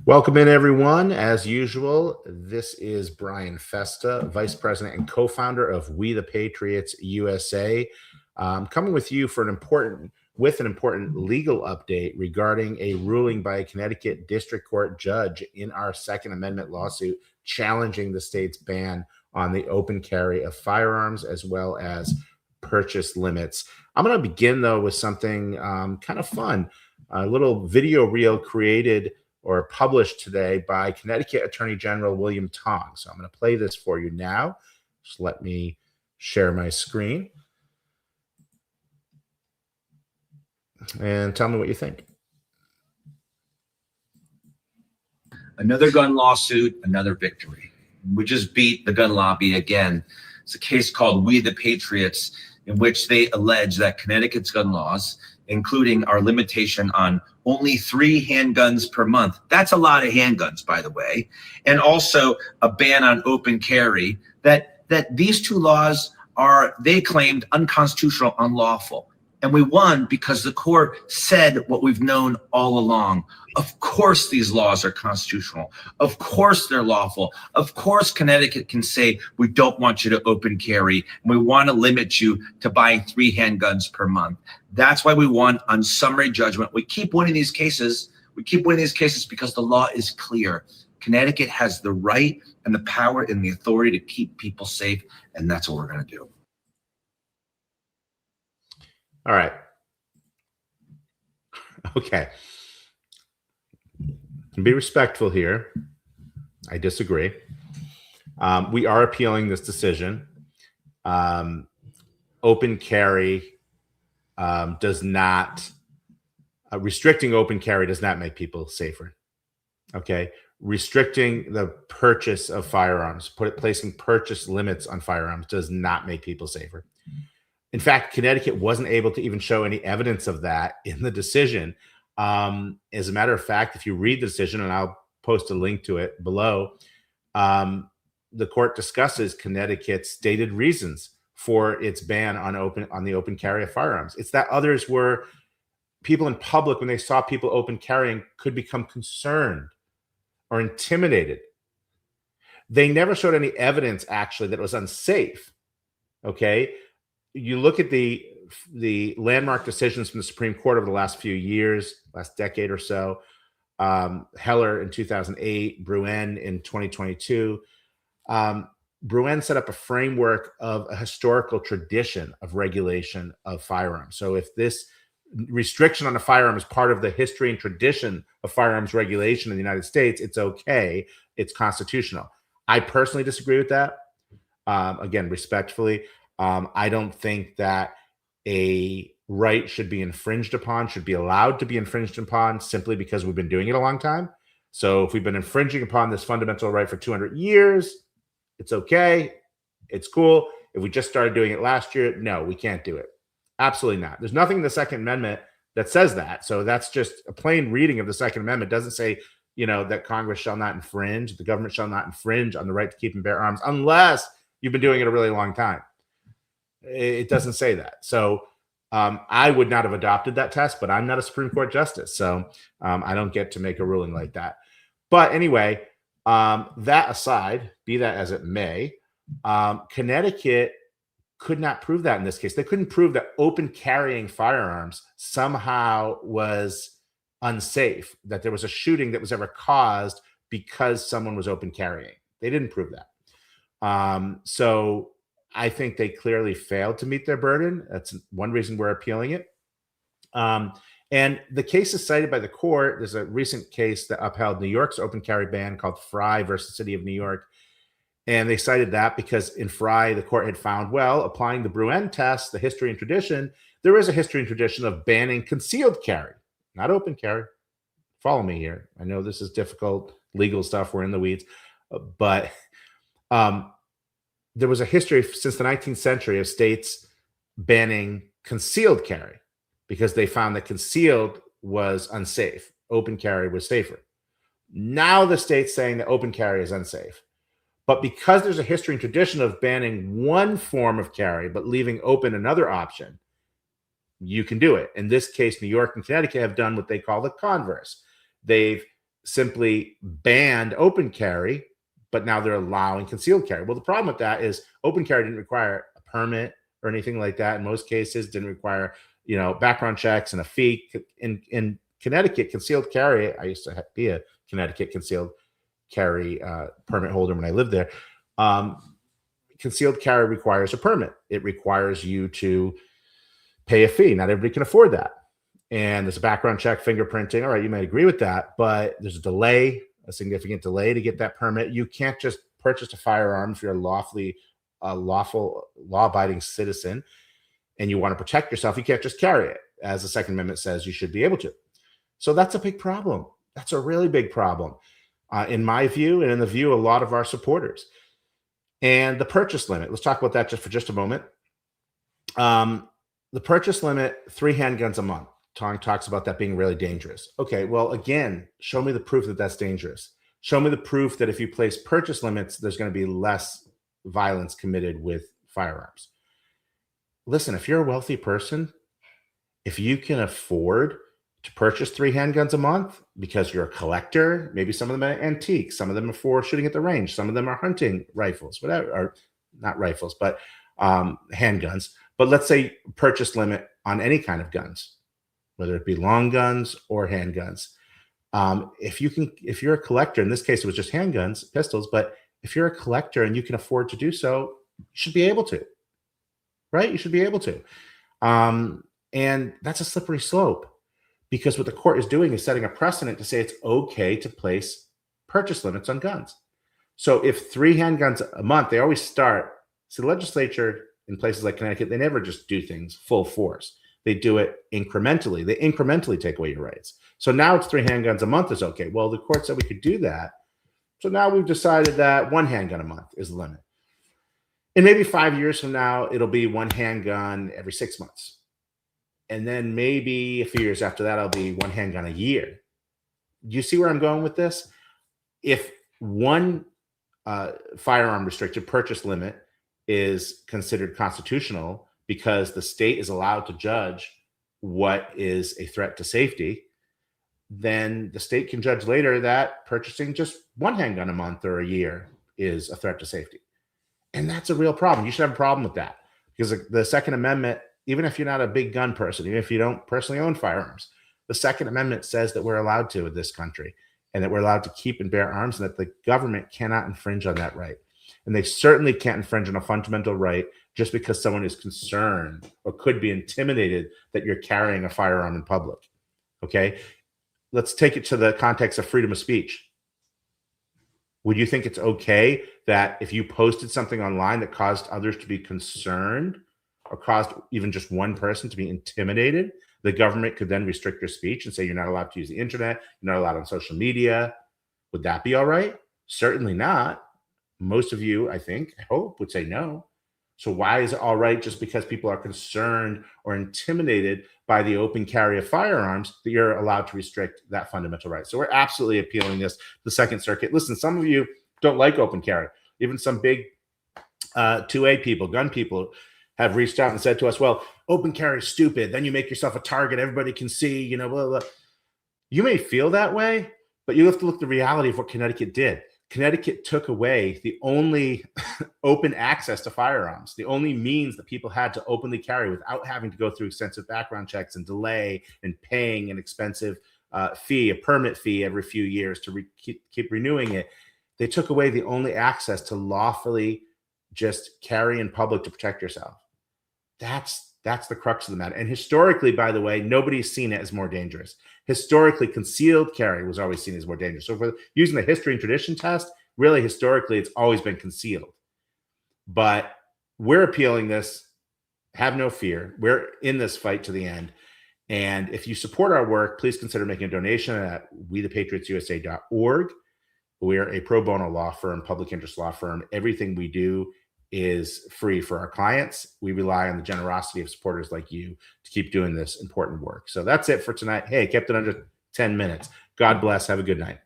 Welcome in, everyone. As usual, this is Brian Festa, Vice President and co-founder of We the Patriots USA. Coming with you for an important legal update regarding a ruling by a Connecticut District Court judge in our Second Amendment lawsuit challenging the state's ban on the open carry of firearms as well as purchase limits. I'm going to begin, though, with something kind of fun, a little video reel created or published today by Connecticut Attorney General William Tong. So I'm going to play this for you now. Just let me share my screen and tell me what you think. Another gun lawsuit, another victory. We just beat the gun lobby again. It's a case called We the Patriots, in which they allege that Connecticut's gun laws, including our limitation on only 3 handguns per month. That's a lot of handguns, by the way. And also a ban on open carry, that these two laws are, they claimed, unconstitutional, unlawful. And we won because the court said what we've known all along. Of course these laws are constitutional. Of course they're lawful. Of course Connecticut can say, we don't want you to open carry, and we want to limit you to buying 3 handguns per month. That's why we won on summary judgment. We keep winning these cases. We keep winning these cases because the law is clear. Connecticut has the right and the power and the authority to keep people safe, and that's what we're going to do. All right. Okay. Be respectful here. I disagree. We are appealing this decision. Open carry does not, restricting open carry does not make people safer. Okay. Restricting the purchase of firearms, placing purchase limits on firearms does not make people safer. In fact, Connecticut wasn't able to even show any evidence of that in the decision. As a matter of fact, if you read the decision, and I'll post a link to it below, the court discusses Connecticut's stated reasons for its ban on the open carry of firearms. It's that others were, people in public, when they saw people open carrying, could become concerned or intimidated. They never showed any evidence, actually, that it was unsafe. Okay. You look at the landmark decisions from the Supreme Court over the last few years, last decade or so, Heller in 2008, Bruen in 2022. Bruen set up a framework of a historical tradition of regulation of firearms. So if this restriction on a firearm is part of the history and tradition of firearms regulation in the United States, it's okay. It's constitutional. I personally disagree with that. Again, respectfully. I don't think that a right should be infringed upon, should be allowed to be infringed upon simply because we've been doing it a long time. So if we've been infringing upon this fundamental right for 200 years, it's okay. It's cool. If we just started doing it last year, no, we can't do it. Absolutely not. There's nothing in the Second Amendment that says that. So that's just a plain reading of the Second Amendment. It doesn't say, that Congress shall not infringe, the government shall not infringe on the right to keep and bear arms unless you've been doing it a really long time. It doesn't say that. So I would not have adopted that test, but I'm not a Supreme Court justice. So I don't get to make a ruling like that. But anyway, that aside, be that as it may, Connecticut could not prove that in this case. They couldn't prove that open carrying firearms somehow was unsafe, that there was a shooting that was ever caused because someone was open carrying. They didn't prove that. So I think they clearly failed to meet their burden. That's one reason we're appealing it. And the case is cited by the court. There's a recent case that upheld New York's open carry ban called Fry versus City of New York. And they cited that because in Fry, the court had found, well, applying the Bruen test, the history and tradition, there is a history and tradition of banning concealed carry, not open carry. Follow me here. I know this is difficult legal stuff. We're in the weeds. But there was a history since the 19th century of states banning concealed carry because they found that concealed was unsafe. Open carry was safer. Now the state's saying that open carry is unsafe. But because there's a history and tradition of banning one form of carry but leaving open another option, you can do it. In this case, New York and Connecticut have done what they call the converse. They've simply banned open carry, but now they're allowing concealed carry. Well, the problem with that is open carry didn't require a permit or anything like that. In most cases, didn't require, background checks and a fee. In Connecticut, concealed carry, I used to be a Connecticut concealed carry permit holder when I lived there. Concealed carry requires a permit. It requires you to pay a fee. Not everybody can afford that. And there's a background check, fingerprinting. All right, you may agree with that, but there's a delay, a significant delay to get that permit. You can't just purchase a firearm if you're a lawful, law-abiding citizen and you want to protect yourself. You can't just carry it, as the Second Amendment says you should be able to. So that's a big problem. That's a really big problem, in my view, and in the view of a lot of our supporters. And the purchase limit. Let's talk about that just for just a moment. The purchase limit, 3 handguns a month. Tong talks about that being really dangerous. Okay, well, again, show me the proof that that's dangerous. Show me the proof that if you place purchase limits, there's going to be less violence committed with firearms. Listen, if you're a wealthy person, if you can afford to purchase 3 handguns a month because you're a collector, maybe some of them are antiques, some of them are for shooting at the range, some of them are hunting rifles, whatever, or not rifles, but handguns. But let's say purchase limit on any kind of guns, whether it be long guns or handguns. If you're a collector, in this case, it was just handguns, pistols, but if you're a collector and you can afford to do so, you should be able to, right? You should be able to. And that's a slippery slope, because what the court is doing is setting a precedent to say it's okay to place purchase limits on guns. So if 3 handguns a month, they always start. So the legislature in places like Connecticut, they never just do things full force. They do it incrementally. They incrementally take away your rights. So now it's 3 handguns a month is okay. Well, the court said we could do that. So now we've decided that 1 handgun a month is the limit. And maybe 5 years from now, it'll be 1 handgun every 6 months. And then maybe a few years after that, it'll be 1 handgun a year. Do you see where I'm going with this? If one firearm restricted purchase limit is considered constitutional because the state is allowed to judge what is a threat to safety, then the state can judge later that purchasing just 1 handgun a month or a year is a threat to safety. And that's a real problem. You should have a problem with that, because the Second Amendment, even if you're not a big gun person, even if you don't personally own firearms, the Second Amendment says that we're allowed to in this country, and that we're allowed to keep and bear arms, and that the government cannot infringe on that right. And they certainly can't infringe on a fundamental right just because someone is concerned or could be intimidated that you're carrying a firearm in public. Okay? Let's take it to the context of freedom of speech. Would you think it's okay that if you posted something online that caused others to be concerned or caused even just one person to be intimidated, the government could then restrict your speech and say you're not allowed to use the internet, you're not allowed on social media? Would that be all right? Certainly not. Most of you, I think, I hope, would say no. So why is it all right just because people are concerned or intimidated by the open carry of firearms that you're allowed to restrict that fundamental right? So we're absolutely appealing this to the Second Circuit. Listen, some of you don't like open carry. Even some big 2A people, gun people, have reached out and said to us, well, open carry is stupid. Then you make yourself a target. Everybody can see, blah, blah. You may feel that way, but you have to look at the reality of what Connecticut did. Connecticut took away the only open access to firearms, the only means that people had to openly carry without having to go through extensive background checks and delay and paying an expensive fee, a permit fee every few years to keep renewing it. They took away the only access to lawfully just carry in public to protect yourself. That's the crux of the matter. And historically, by the way, nobody's seen it as more dangerous. Historically, concealed carry was always seen as more dangerous. So for using the history and tradition test, really historically, it's always been concealed. But we're appealing this. Have no fear. We're in this fight to the end. And if you support our work, please consider making a donation at wethepatriotsusa.org. We're a pro bono law firm, public interest law firm. Everything we do is free for our clients. We rely on the generosity of supporters like you to keep doing this important work. So that's it for tonight. Hey, kept it under 10 minutes. God bless. Have a good night.